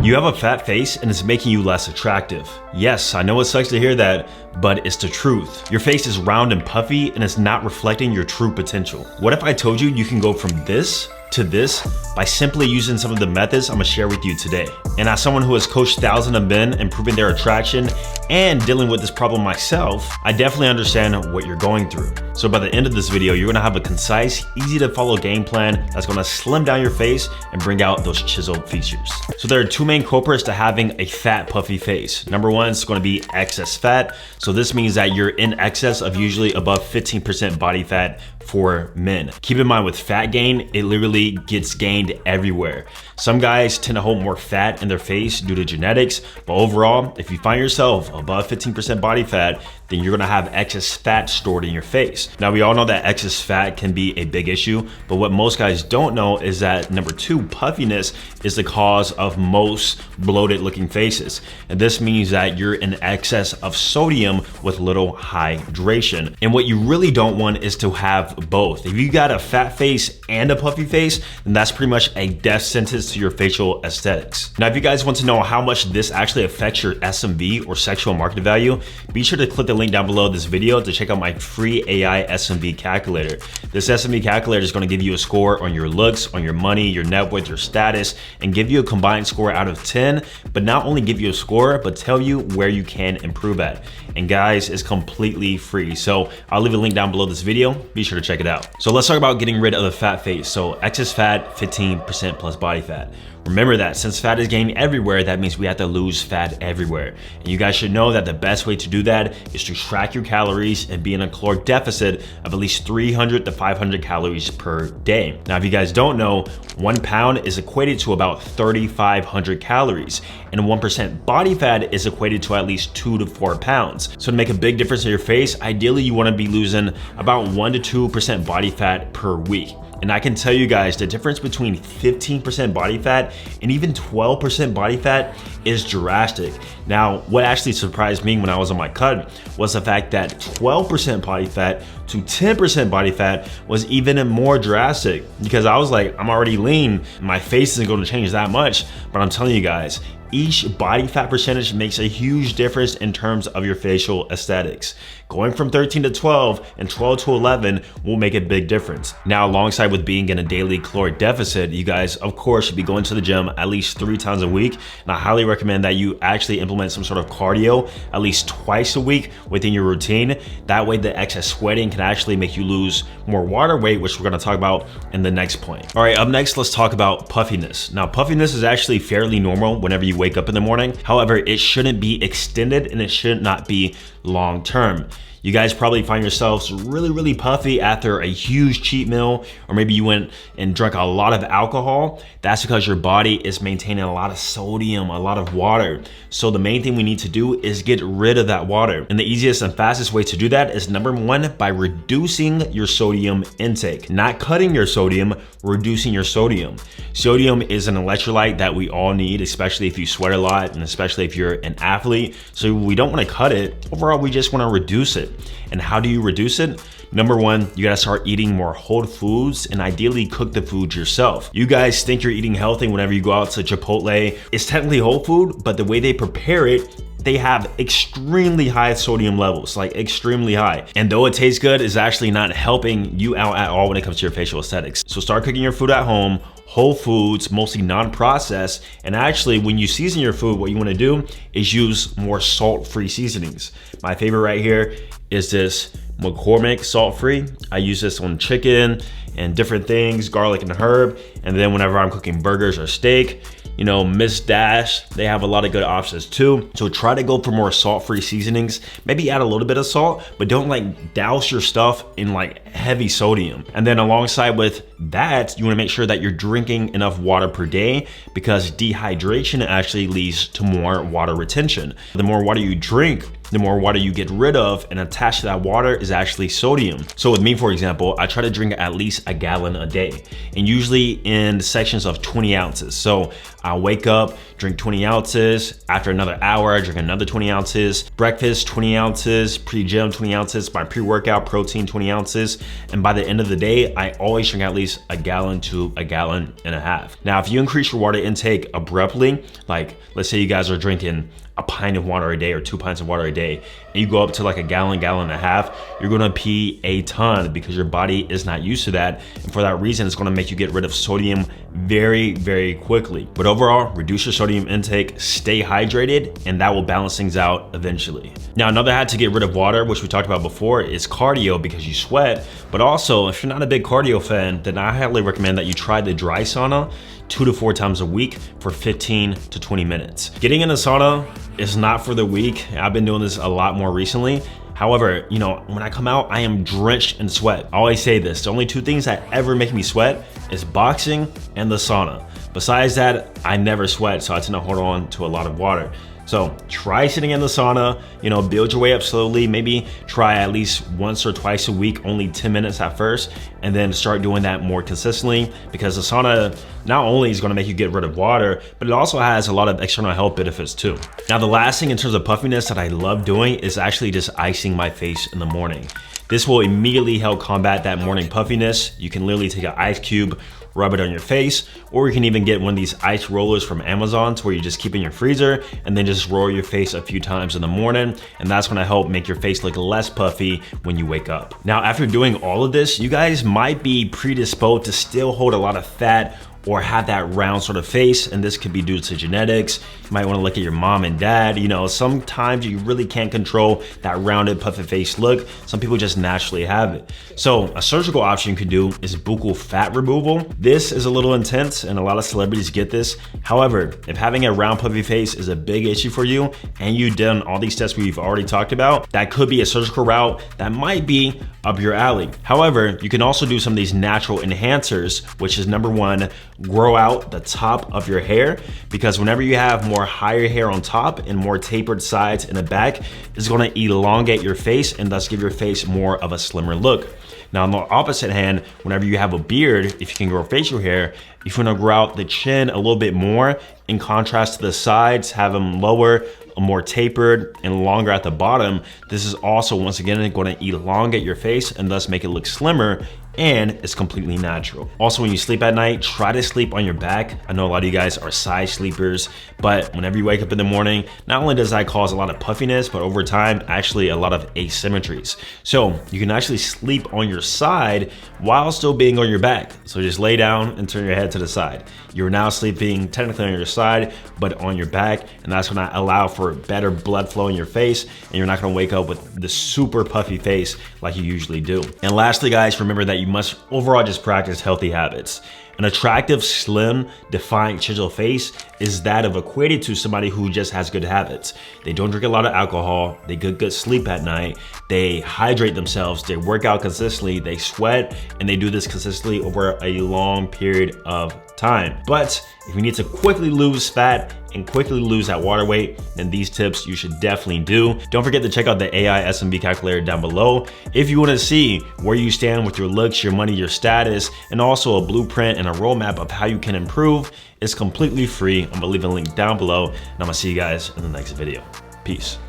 You have a fat face and it's making you less attractive. Yes, I know it sucks to hear that, but it's the truth. Your face is round and puffy and it's not reflecting your true potential. What if I told you you can go from this to this by simply using some of the methods I'm gonna share with you today? And as someone who has coached thousands of men improving their attraction and dealing with this problem myself, I definitely understand what you're going through. So by the end of this video, you're gonna have a concise, easy to follow game plan that's gonna slim down your face and bring out those chiseled features. So there are two main culprits to having a fat, puffy face. Number one is gonna be excess fat. So this means that you're in excess of usually above 15% body fat for men. Keep in mind with fat gain, it literally gets gained everywhere. Some guys tend to hold more fat in their face due to genetics, but overall, if you find yourself above 15% body fat, then you're gonna have excess fat stored in your face. Now, we all know that excess fat can be a big issue, but what most guys don't know is that number two, puffiness is the cause of most bloated looking faces. And this means that you're in excess of sodium with little hydration. And what you really don't want is to have both. If you got a fat face and a puffy face, then that's pretty much a death sentence to your facial aesthetics. Now, if you guys want to know how much this actually affects your SMV or sexual market value, be sure to click the link down below this video to check out my free AI SMV calculator. This SMV calculator is going to give you a score on your looks, on your money, your net worth, your status, and give you a combined score out of 10, but not only give you a score, but tell you where you can improve at. And guys, it's completely free. So I'll leave a link down below this video. Be sure to check it out. So let's talk about getting rid of the fat face. So excess fat, 15% plus body fat. Remember that since fat is gained everywhere, that means we have to lose fat everywhere. And you guys should know that the best way to do that is to track your calories and be in a caloric deficit of at least 300 to 500 calories per day. Now, if you guys don't know, 1 pound is equated to about 3,500 calories, and 1% body fat is equated to at least 2 to 4 pounds. So to make a big difference in your face, ideally you wanna be losing about 1 to 2% body fat per week. And I can tell you guys the difference between 15% body fat and even 12% body fat is drastic. Now, what actually surprised me when I was on my cut was the fact that 12% body fat to 10% body fat was even more drastic, because I was like, I'm already lean, my face isn't going to change that much. But I'm telling you guys, each body fat percentage makes a huge difference in terms of your facial aesthetics. Going from 13 to 12 and 12 to 11 will make a big difference. Now, alongside with being in a daily caloric deficit, you guys, of course, should be going to the gym at least 3 times a week. And I highly recommend that you actually implement some sort of cardio at least twice a week within your routine. That way, the excess sweating can actually make you lose more water weight, which we're gonna talk about in the next point. All right, up next, let's talk about puffiness. Now, puffiness is actually fairly normal whenever you wake up in the morning. However, it shouldn't be extended and it should not be long term. You guys probably find yourselves really puffy after a huge cheat meal, or maybe you went and drank a lot of alcohol. That's because your body is maintaining a lot of sodium, a lot of water. So the main thing we need to do is get rid of that water. And the easiest and fastest way to do that is number one, by reducing your sodium intake. Not cutting your sodium, reducing your sodium. Sodium is an electrolyte that we all need, especially if you sweat a lot and especially if you're an athlete. So we don't want to cut it. Overall, we just want to reduce it. And how do you reduce it? Number one, you gotta start eating more whole foods and ideally cook the food yourself. You guys think you're eating healthy whenever you go out to Chipotle. It's technically whole food, but the way they prepare it, they have extremely high sodium levels, like extremely high. And though it tastes good, it's actually not helping you out at all when it comes to your facial aesthetics. So start cooking your food at home, whole foods, mostly non-processed. And actually, when you season your food, what you wanna do is use more salt-free seasonings. My favorite right here is this McCormick salt-free. I use this on chicken and different things, garlic and herb. And then whenever I'm cooking burgers or steak, you know, Miss Dash, they have a lot of good options too. So try to go for more salt-free seasonings. Maybe add a little bit of salt, but don't like douse your stuff in like heavy sodium. And then alongside with that, you wanna make sure that you're drinking enough water per day, because dehydration actually leads to more water retention. The more water you drink, the more water you get rid of, and attached to that water is actually sodium. So with me, for example, I try to drink at least a gallon a day, and usually in sections of 20 ounces. So I'll wake up, drink 20 ounces. After another hour, I drink another 20 ounces. Breakfast, 20 ounces. Pre-gym, 20 ounces. My pre-workout protein, 20 ounces. And by the end of the day, I always drink at least a gallon to a gallon and a half. Now, if you increase your water intake abruptly, like let's say you guys are drinking a pint of water a day or 2 pints of water a day, and you go up to like a gallon, gallon and a half, you're gonna pee a ton because your body is not used to that. And for that reason, it's gonna make you get rid of sodium very, very quickly. But overall, reduce your sodium intake, stay hydrated, and that will balance things out eventually. Now, another hack to get rid of water, which we talked about before, is cardio because you sweat. But also, if you're not a big cardio fan, then I highly recommend that you try the dry sauna 2 to 4 times a week for 15 to 20 minutes. Getting in a sauna is not for the weak. I've been doing this a lot more recently. However, you know, when I come out, I am drenched in sweat. I always say this, the only 2 things that ever make me sweat is boxing and the sauna. Besides that, I never sweat, so I tend to hold on to a lot of water. So try sitting in the sauna, you know, build your way up slowly. Maybe try at least once or twice a week, only 10 minutes at first, and then start doing that more consistently, because the sauna not only is gonna make you get rid of water, but it also has a lot of external health benefits too. Now, the last thing in terms of puffiness that I love doing is actually just icing my face in the morning. This will immediately help combat that morning puffiness. You can literally take an ice cube, rub it on your face, or you can even get one of these ice rollers from Amazon to where you just keep in your freezer and then just roll your face a few times in the morning. And that's gonna help make your face look less puffy when you wake up. Now, after doing all of this, you guys might be predisposed to still hold a lot of fat or have that round sort of face, and this could be due to genetics. You might wanna look at your mom and dad. You know, sometimes you really can't control that rounded, puffy face look. Some people just naturally have it. So a surgical option you could do is buccal fat removal. This is a little intense, and a lot of celebrities get this. However, if having a round, puffy face is a big issue for you, and you've done all these tests we've already talked about, that could be a surgical route that might be up your alley. However, you can also do some of these natural enhancers, which is number 1, grow out the top of your hair, because whenever you have more higher hair on top and more tapered sides in the back, it's gonna elongate your face and thus give your face more of a slimmer look. Now, on the opposite hand, whenever you have a beard, if you can grow facial hair, if you wanna grow out the chin a little bit more, in contrast to the sides, have them lower, more tapered and longer at the bottom, this is also once again going to elongate your face and thus make it look slimmer, and it's completely natural. Also, when you sleep at night, try to sleep on your back. I know a lot of you guys are side sleepers, but whenever you wake up in the morning, not only does that cause a lot of puffiness, but over time, actually a lot of asymmetries. So you can actually sleep on your side while still being on your back. So just lay down and turn your head to the side. You're now sleeping technically on your side, but on your back, and that's gonna allow for better blood flow in your face, and you're not gonna wake up with the super puffy face like you usually do. And lastly, guys, remember that you must overall just practice healthy habits. An attractive, slim, defined, chiseled face is that of equated to somebody who just has good habits. They don't drink a lot of alcohol, they get good sleep at night, they hydrate themselves, they work out consistently, they sweat, and they do this consistently over a long period of time. But if you need to quickly lose fat and quickly lose that water weight, then these tips you should definitely do. Don't forget to check out the AI SMB calculator down below if you want to see where you stand with your looks, your money, your status, and also a blueprint and a roadmap of how you can improve. It's completely free. I'm gonna leave a link down below, and I'm gonna see you guys in the next video. Peace.